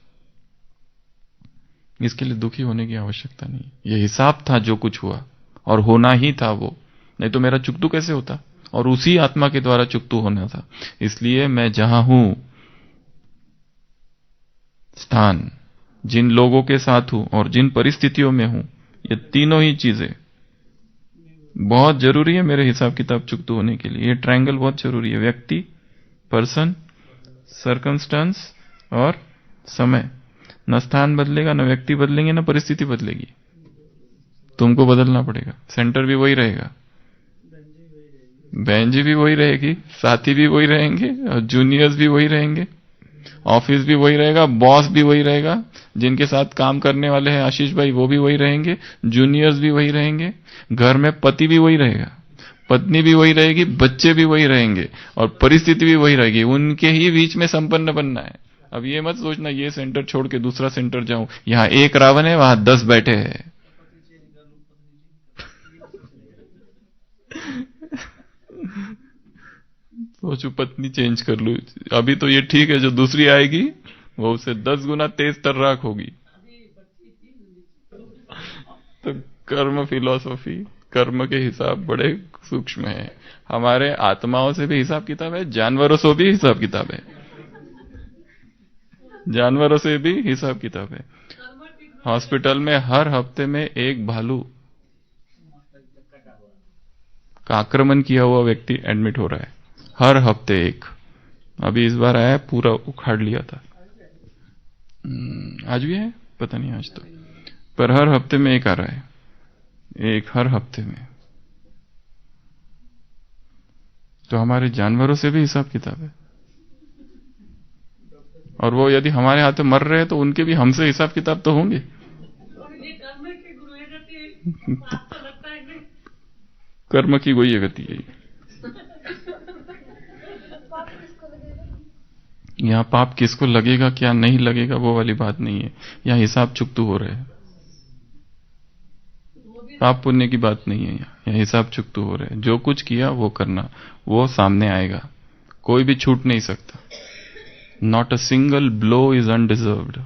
इसके लिए दुखी होने की आवश्यकता नहीं, ये हिसाब था जो कुछ हुआ और होना ही था वो, नहीं तो मेरा चुकतू कैसे होता, और उसी आत्मा के द्वारा चुकतू होना था। इसलिए मैं जहां हूं, स्थान, जिन लोगों के साथ हूं और जिन परिस्थितियों में हूं, ये तीनों ही चीजें बहुत जरूरी है मेरे हिसाब किताब चुकतू होने के लिए। ये ट्रायंगल बहुत जरूरी है, व्यक्ति, पर्सन, सर्कमस्टांस और समय। न स्थान बदलेगा, न व्यक्ति बदलेंगे, न परिस्थिति बदलेगी, तुमको बदलना पड़ेगा। सेंटर भी वही रहेगा, बहन जी भी वही रहेगी, साथी भी वही रहेंगे, और जूनियर्स भी वही रहेंगे, ऑफिस भी वही रहेगा, बॉस भी वही रहेगा, जिनके साथ काम करने वाले हैं आशीष भाई वो भी वही रहेंगे, जूनियर्स भी वही रहेंगे, घर में पति भी वही रहेगा, पत्नी भी वही रहेगी, बच्चे भी वही रहेंगे, और परिस्थिति भी वही रहेगी। उनके ही बीच में संपन्न बनना है। अब ये मत सोचना ये सेंटर छोड़ के दूसरा सेंटर जाऊं, यहां एक रावण है वहां 10 बैठे हैं। सोचू पत्नी चेंज कर लू, अभी तो ये ठीक है, जो दूसरी आएगी वो उसे 10 गुना तेज तर्राक होगी। तो कर्म फिलॉसफी, कर्म के हिसाब बड़े सूक्ष्म है। हमारे आत्माओं से भी हिसाब किताब है, जानवरों से भी हिसाब किताब है, जानवरों से भी हिसाब किताब है। हॉस्पिटल में हर हफ्ते में एक भालू का आक्रमण किया हुआ व्यक्ति एडमिट हो रहा है, हर हफ्ते एक। अभी इस बार आया, पूरा उखाड़ लिया था। आज भी है, पता नहीं आज तो, पर हर हफ्ते में एक आ रहा है, एक हर हफ्ते में। तो हमारे जानवरों से भी हिसाब किताब है, और वो यदि हमारे हाथ में मर रहे हैं तो उनके भी हमसे हिसाब किताब तो होंगे। कर्म की वही गति है। यहाँ पाप किसको लगेगा क्या नहीं लगेगा वो वाली बात नहीं है, यहाँ हिसाब चुकतू हो रहे हैं। पाप पुण्य की बात नहीं है, यहाँ हिसाब चुकतू हो रहे हैं। जो कुछ किया वो करना, वो सामने आएगा, कोई भी छूट नहीं सकता। Not a single blow is undeserved.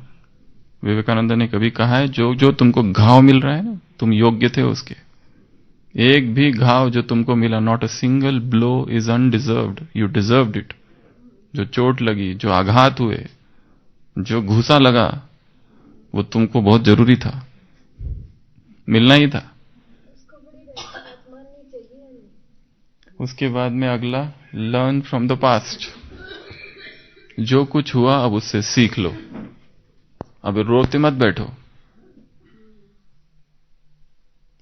Vivekananda ने कभी कहा है, जो जो तुमको घाव मिल रहा है ना, तुम योग्य थे उसके। एक भी घाव जो तुमको मिला, not a single blow is undeserved, you deserved it. जो चोट लगी, जो आघात हुए, जो घूसा लगा, वो तुमको बहुत जरूरी था, मिलना ही था। उसके बाद में अगला, लर्न फ्रॉम द पास्ट। जो कुछ हुआ अब उससे सीख लो, अब रोते मत बैठो,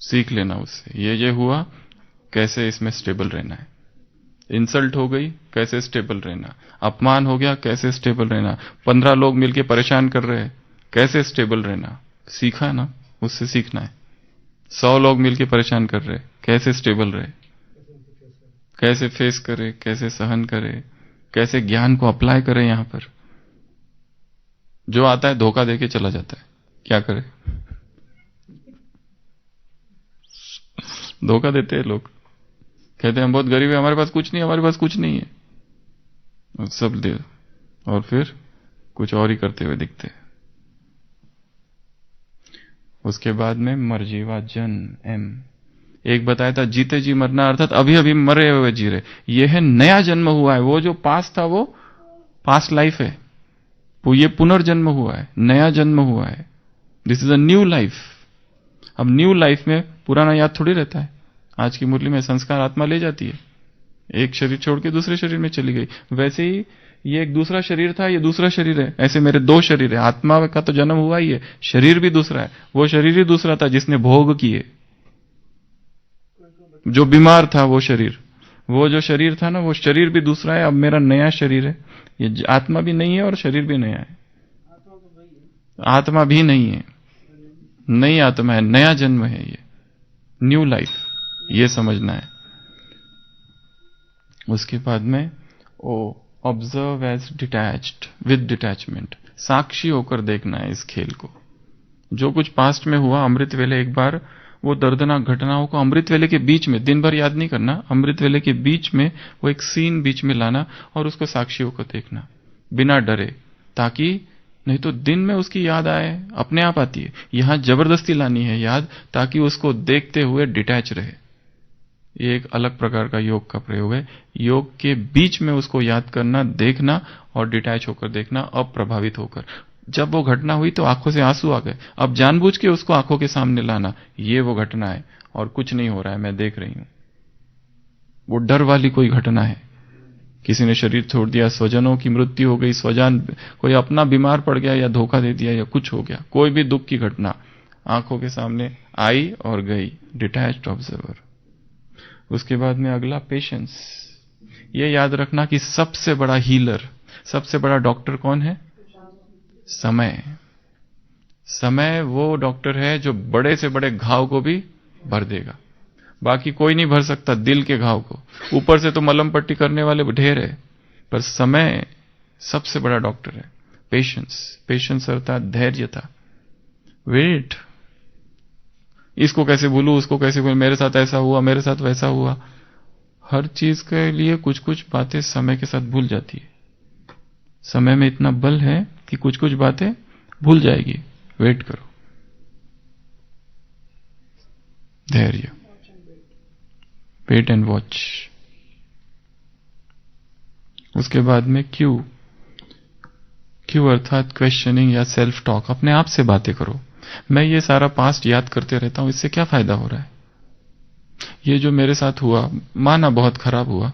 सीख लेना उससे। ये हुआ, कैसे इसमें स्टेबल रहना है। इंसल्ट हो गई, कैसे स्टेबल रहना। अपमान हो गया, कैसे स्टेबल रहना। 15 लोग मिलके परेशान कर रहे हैं, कैसे स्टेबल रहना। सीखा ना, उससे सीखना है। 100 लोग मिलके परेशान कर रहे, कैसे स्टेबल रहे, कैसे फेस करे, कैसे सहन करे, कैसे ज्ञान को अप्लाई करे। यहां पर जो आता है धोखा देके चला जाता है, क्या करे। धोखा देते हैं लोग, कहते हैं हम बहुत गरीब है, हमारे पास कुछ नहीं, हमारे पास कुछ नहीं है, सब दे, और फिर कुछ और ही करते हुए दिखते हैं। उसके बाद में मरजीवा जन्म, एक बताया था जीते जी मरना, अर्थात अभी अभी मरे हुए जी रहे। ये है नया जन्म हुआ है, वो जो पास था वो पास्ट लाइफ है, ये पुनर्जन्म हुआ है, नया जन्म हुआ है। This is a new life. अब न्यू लाइफ में पुराना याद थोड़ी रहता है। आज की मुरली में संस्कार आत्मा ले जाती है, एक शरीर छोड़ के दूसरे शरीर में चली गई। वैसे ही ये एक दूसरा शरीर था, ये दूसरा शरीर है। ऐसे मेरे 2 शरीर है, आत्मा का तो जन्म हुआ ही है, शरीर भी दूसरा है। वो शरीर ही दूसरा था जिसने भोग किए, जो बीमार था वो शरीर, वो जो शरीर था ना, वो शरीर भी दूसरा है। अब मेरा नया शरीर है, ये आत्मा भी नहीं है और शरीर भी नया है। आत्मा भी नहीं है, नई आत्मा है, नया जन्म है, ये न्यू लाइफ, ये समझना है। उसके बाद में observe as detached, with detachment, साक्षी होकर देखना है इस खेल को। जो कुछ पास्ट में हुआ, अमृत वेले एक बार वो दर्दनाक घटनाओं को अमृत वेले के बीच में, दिन भर याद नहीं करना, अमृत वेले के बीच में वो एक सीन बीच में लाना और उसको साक्षी होकर देखना बिना डरे, ताकि नहीं तो दिन में उसकी याद आए, अपने आप आती है। यहां जबरदस्ती लानी है याद, ताकि उसको देखते हुए डिटैच रहे। ये एक अलग प्रकार का योग का प्रयोग है। योग के बीच में उसको याद करना, देखना और डिटैच होकर देखना, अप्रभावित होकर। जब वो घटना हुई तो आंखों से आंसू आ गए, अब जानबूझ के उसको आंखों के सामने लाना, ये वो घटना है और कुछ नहीं हो रहा है, मैं देख रही हूं। वो डर वाली कोई घटना है, किसी ने शरीर छोड़ दिया, स्वजनों की मृत्यु हो गई, स्वजन कोई अपना बीमार पड़ गया या धोखा दे दिया या कुछ हो गया, कोई भी दुख की घटना, आंखों के सामने आई और गई, डिटैच्ड ऑब्जर्वर। उसके बाद में अगला पेशेंस। ये याद रखना कि सबसे बड़ा हीलर, सबसे बड़ा डॉक्टर कौन है? समय। समय वो डॉक्टर है जो बड़े से बड़े घाव को भी भर देगा। बाकी कोई नहीं भर सकता दिल के घाव को। ऊपर से तो मलहम पट्टी करने वाले ढेर है, पर समय सबसे बड़ा डॉक्टर है। पेशेंस, पेशेंस अर्थात धैर्यता। वेट, इसको कैसे भूलूं, उसको कैसे भूलूं, मेरे साथ ऐसा हुआ, मेरे साथ वैसा हुआ। हर चीज के लिए कुछ कुछ बातें समय के साथ भूल जाती है। समय में इतना बल है कि कुछ कुछ बातें भूल जाएगी। वेट करो, धैर्य, वेट एंड वॉच। उसके बाद में क्यू। क्यू अर्थात क्वेश्चनिंग या सेल्फ टॉक। अपने आप से बातें करो। मैं ये सारा पास्ट याद करते रहता हूं, इससे क्या फायदा हो रहा है? ये जो मेरे साथ हुआ, माना बहुत खराब हुआ,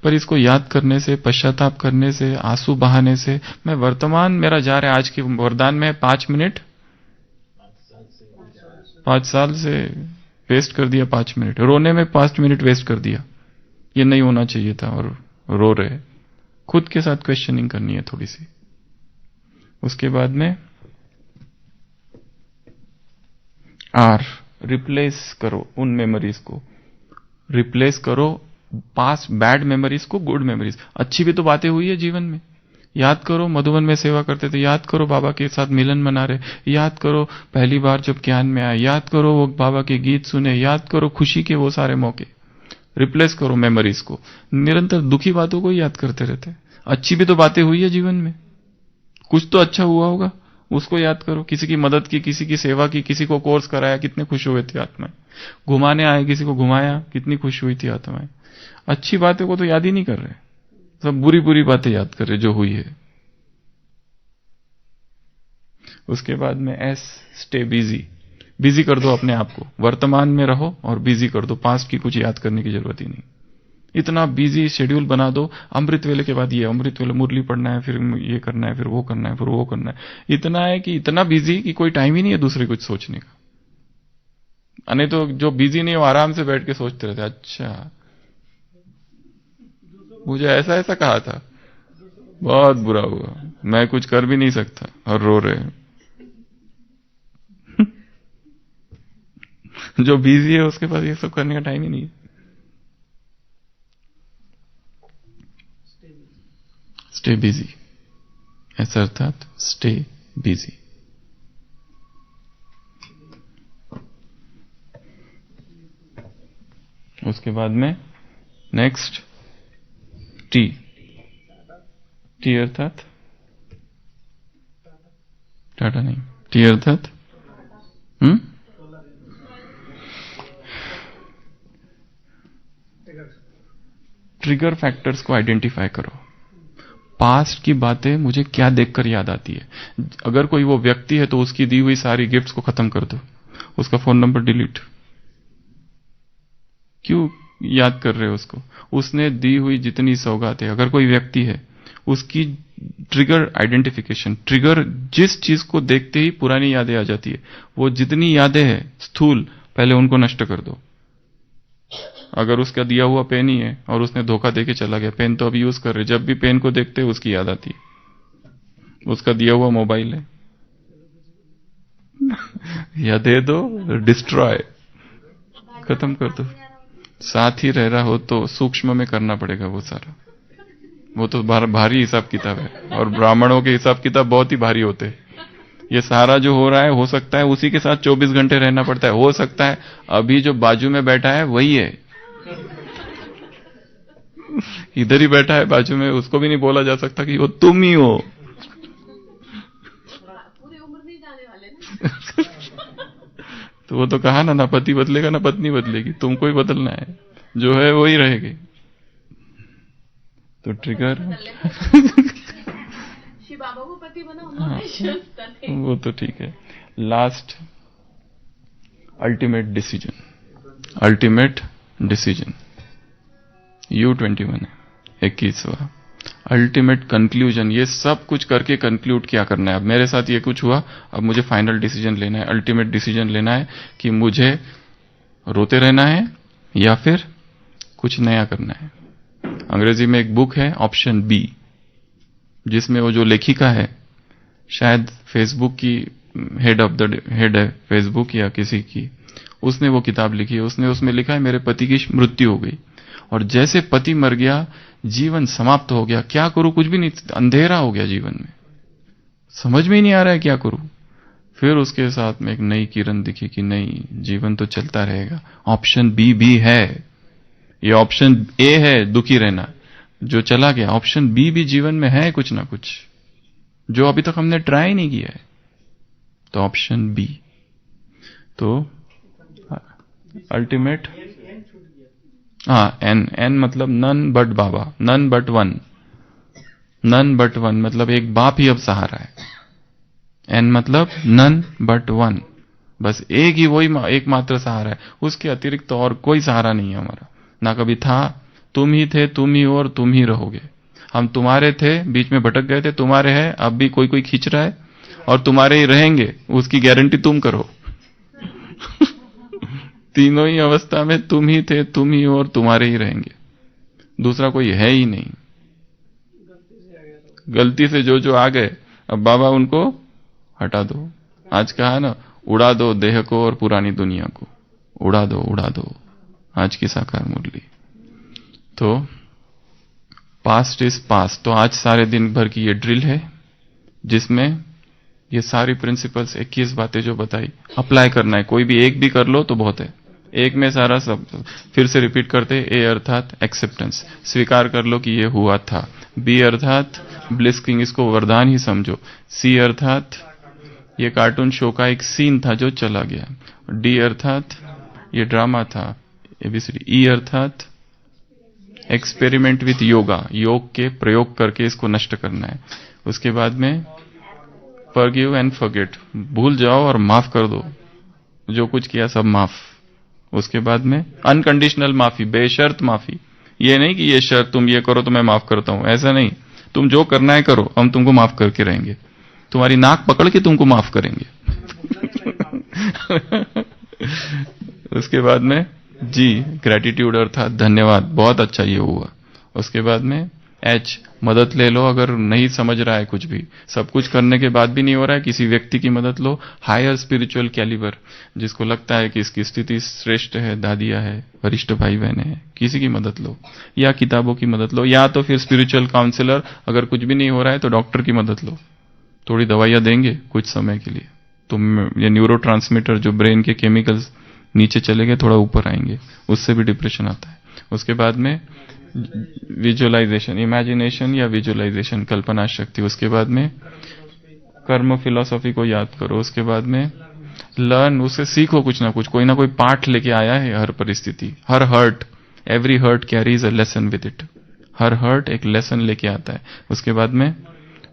पर इसको याद करने से, पश्चाताप करने से, आंसू बहाने से मैं वर्तमान मेरा जा रहा है। आज के वरदान में 5 मिनट, 5 साल से वेस्ट कर दिया। 5 मिनट रोने में 5 मिनट वेस्ट कर दिया। ये नहीं होना चाहिए था और रो रहे। खुद के साथ क्वेश्चनिंग करनी है थोड़ी सी। उसके बाद में आर, रिप्लेस करो उन मेमोरीज को। रिप्लेस करो पास बैड मेमोरीज को गुड मेमोरीज। अच्छी भी तो बातें हुई है जीवन में, याद करो। मधुबन में सेवा करते थे, याद करो बाबा के साथ मिलन मना रहे, याद करो पहली बार जब ज्ञान में आए, याद करो वो बाबा के गीत सुने, याद करो खुशी के वो सारे मौके। रिप्लेस करो मेमोरीज को। निरंतर दुखी बातों को ही याद करते रहते। अच्छी भी तो बातें हुई है जीवन में, कुछ तो अच्छा हुआ होगा, उसको याद करो। किसी की मदद की, किसी की सेवा की, किसी को कोर्स कराया, कितने खुश हुए थे आत्माएं। घुमाने आए, किसी को घुमाया, कितनी खुश हुई थी आत्माएं। अच्छी बातें को तो याद ही नहीं कर रहे, सब बुरी बुरी बातें याद कर रहे जो हुई है। उसके बाद में एस, स्टे बिजी। बिजी कर दो अपने आप को, वर्तमान में रहो और बिजी कर दो। पास्ट की कुछ याद करने की जरूरत ही नहीं। इतना बिजी शेड्यूल बना दो। अमृत वेले के बाद ये, अमृत वेले मुरली पढ़ना है, फिर ये करना है, फिर वो करना है, फिर वो करना है। इतना है कि इतना बिजी कि कोई टाइम ही नहीं है दूसरे कुछ सोचने का। नहीं तो जो बिजी नहीं है वो आराम से बैठ के सोचते रहते, अच्छा मुझे ऐसा ऐसा कहा था, बहुत बुरा हुआ, मैं कुछ कर भी नहीं सकता, और रो रहे हैं। जो बिजी है उसके पास ये सब करने का टाइम ही नहीं है। स्टे बिजी, ऐसा अर्थात स्टे बिजी। उसके बाद में नेक्स्ट टी। टी अर्थात टाटा नहीं, टी अर्थात ट्रिगर फैक्टर्स को आइडेंटिफाई करो। पास्ट की बातें मुझे क्या देखकर याद आती है? अगर कोई वो व्यक्ति है तो उसकी दी हुई सारी गिफ्ट्स को खत्म कर दो, उसका फोन नंबर डिलीट। क्यों याद कर रहे हो उसको? उसने दी हुई जितनी सौगातें, अगर कोई व्यक्ति है, उसकी ट्रिगर आइडेंटिफिकेशन। ट्रिगर जिस चीज को देखते ही पुरानी यादें आ जाती है, वो जितनी यादें हैं स्थूल, पहले उनको नष्ट कर दो। अगर उसका दिया हुआ पेन ही है और उसने धोखा देके चला गया, पेन तो अभी यूज कर रहे, जब भी पेन को देखते हैं उसकी याद आती है। उसका दिया हुआ मोबाइल है या दे दो, डिस्ट्रॉय, खत्म कर दो। साथ ही रह रहा हो तो सूक्ष्म में करना पड़ेगा वो सारा। वो तो भारी हिसाब किताब है, और ब्राह्मणों के हिसाब किताब बहुत ही भारी होते हैं। ये सारा जो हो रहा है, हो सकता है उसी के साथ 24 घंटे रहना पड़ता है। हो सकता है अभी जो बाजू में बैठा है वही है, इधर ही बैठा है बाजू में, उसको भी नहीं बोला जा सकता कि वो तुम ही हो। पूरी उम्र नहीं जाने वाले ना। तो वो तो कहा ना पति बदलेगा ना पत्नी बदलेगी, तुमको ही बदलना है, जो है वही रहेगी। तो ट्रिगर शिव बाबा को पति बना, हाँ, वो तो ठीक है। Last, ultimate decision. Ultimate decision U21 है, 21वां अल्टीमेट कंक्लूजन, ये सब कुछ करके कंक्लूड क्या करना है। अब मेरे साथ ये कुछ हुआ, अब मुझे फाइनल डिसीजन लेना है, अल्टीमेट डिसीजन लेना है कि मुझे रोते रहना है या फिर कुछ नया करना है। अंग्रेजी में एक बुक है ऑप्शन बी, जिसमें वो जो लेखिका है, शायद फेसबुक की हेड है फेसबुक या किसी की, उसने वो किताब लिखी है। उसने उसमें लिखा है मेरे पति की मृत्यु हो गई और जैसे पति मर गया जीवन समाप्त हो गया, क्या करूं कुछ भी नहीं, अंधेरा हो गया जीवन में, समझ में ही नहीं आ रहा है क्या करूं। फिर उसके साथ में एक नई किरण दिखी कि नहीं, जीवन तो चलता रहेगा, ऑप्शन बी भी है। ये ऑप्शन ए है दुखी रहना, जो चला गया, ऑप्शन बी भी जीवन में है कुछ ना कुछ, जो अभी तक हमने ट्राई नहीं किया है, तो ऑप्शन बी। तो अल्टीमेट, हाँ, एन मतलब नन बट बाबा, none but one, none but one मतलब एक बाप ही अब सहारा है। एन मतलब नन बट वन, बस एक ही वही एकमात्र सहारा है, उसके अतिरिक्त तो और कोई सहारा नहीं है हमारा, ना कभी था। तुम ही थे, तुम ही हो और तुम ही रहोगे। हम तुम्हारे थे, बीच में भटक गए थे, तुम्हारे हैं, अब भी कोई कोई खींच रहा है और तुम्हारे ही रहेंगे, उसकी गारंटी तुम करो। तीनों ही अवस्था में तुम ही थे, तुम ही हो और तुम्हारे ही रहेंगे, दूसरा कोई है ही नहीं। गलती से जो आ गए, अब बाबा उनको हटा दो। आज कहा ना, उड़ा दो देह को और पुरानी दुनिया को, उड़ा दो उड़ा दो, आज की साकार मुरली। तो पास्ट इज पास्ट। तो आज सारे दिन भर की ये ड्रिल है, जिसमें ये सारी प्रिंसिपल्स 21 बातें जो बताई अप्लाई करना है। कोई भी एक भी कर लो तो बहुत है, एक में सारा सब। फिर से रिपीट करते, ए अर्थात एक्सेप्टेंस, स्वीकार कर लो कि ये हुआ था। बी अर्थात ब्लिस्किंग, इसको वरदान ही समझो। सी अर्थात ये कार्टून शो का एक सीन था जो चला गया। डी अर्थात ये ड्रामा था, एबीसीडी। ई अर्थात एक्सपेरिमेंट विथ योगा, योग के प्रयोग करके इसको नष्ट करना है। उसके बाद में फॉरगिव एंड फॉरगेट, भूल जाओ और माफ कर दो, जो कुछ किया सब माफ। उसके बाद में अनकंडीशनल माफी, बेशर्त माफी। ये नहीं कि ये शर्त तुम ये करो तो मैं माफ करता हूं, ऐसा नहीं। तुम जो करना है करो, हम तुमको माफ करके रहेंगे, तुम्हारी नाक पकड़ के तुमको माफ करेंगे। उसके बाद में जी, ग्रेटिट्यूड अर्थात धन्यवाद, बहुत अच्छा ये हुआ। उसके बाद में एच, मदद ले लो अगर नहीं समझ रहा है कुछ भी, सब कुछ करने के बाद भी नहीं हो रहा है, किसी व्यक्ति की मदद लो। हायर स्पिरिचुअल कैलिबर, जिसको लगता है कि इसकी स्थिति श्रेष्ठ है, दादिया है, वरिष्ठ भाई बहने हैं, किसी की मदद लो, या किताबों की मदद लो, या तो फिर स्पिरिचुअल काउंसलर, अगर कुछ भी नहीं हो रहा है तो डॉक्टर की मदद लो, थोड़ी दवाइयां देंगे कुछ समय के लिए। तुम ये न्यूरोट्रांसमीटर जो ब्रेन के केमिकल्स नीचे चले गए, थोड़ा ऊपर आएंगे, उससे भी डिप्रेशन आता है। उसके बाद में विजुअलाइजेशन, इमेजिनेशन या विजुअलाइजेशन, कल्पना शक्ति। उसके बाद में कर्म फिलॉसफी को याद करो। उसके बाद में लर्न, उससे सीखो कुछ ना कुछ, कोई ना कोई पाठ लेके आया है हर परिस्थिति, हर hurt, every hurt carries a lesson with it, हर हर्ट एक लेसन लेके आता है। उसके बाद में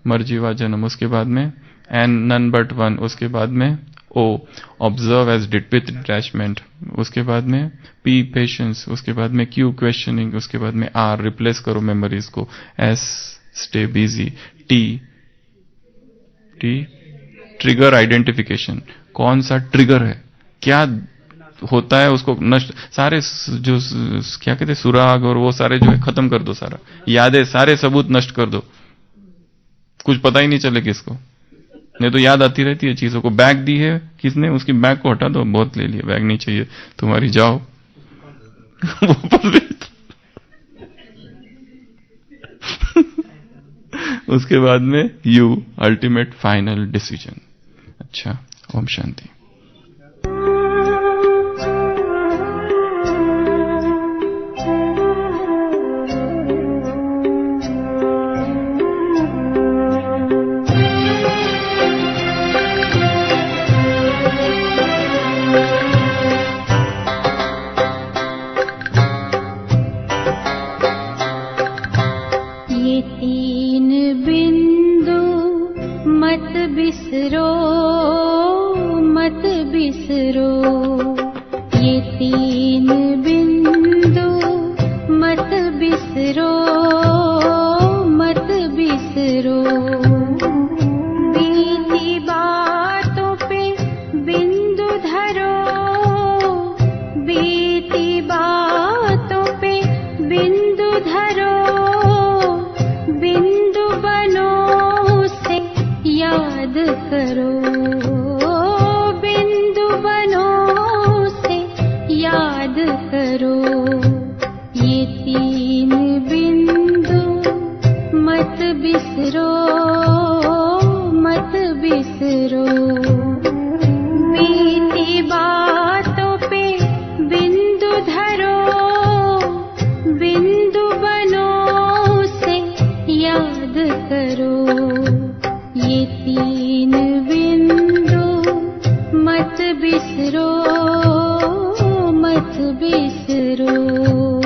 मर्जीवा जन्म। उसके बाद में एन, नन बट वन। उसके बाद में ओ, ऑब्जर्व एज डिट विथ डिटैचमेंट। उसके बाद में पी, पेशेंस। उसके बाद में क्यू, क्वेश्चनिंग। उसके बाद में आर, रिप्लेस करो मेमोरीज को। S, stay busy. T, trigger identification, कौन सा ट्रिगर है, क्या होता है उसको नष्ट, सारे जो क्या कहते हैं सुराग और वो सारे जो है खत्म कर दो, सारा यादें, सारे सबूत नष्ट कर दो, कुछ पता ही नहीं चले किसको, नहीं तो याद आती रहती है चीजों को। बैग दी है किसने, उसकी बैग को हटा दो, बहुत ले लिया, बैग नहीं चाहिए तुम्हारी, जाओ। उसके बाद में यू, अल्टीमेट फाइनल डिसीजन। अच्छा, ओम शांति। मत बिसरो, मत बिंदु धरो, बिंदु बनो से याद करो, बिंदु बनो से याद करो। ये तीन बिंदु मत बिसरो, मत बिसरो। बीती बातों पे बिंदु धरो, बिंदु बनो से याद करो। ये तीन बिंदु मत बिसरो, मत बिसरो।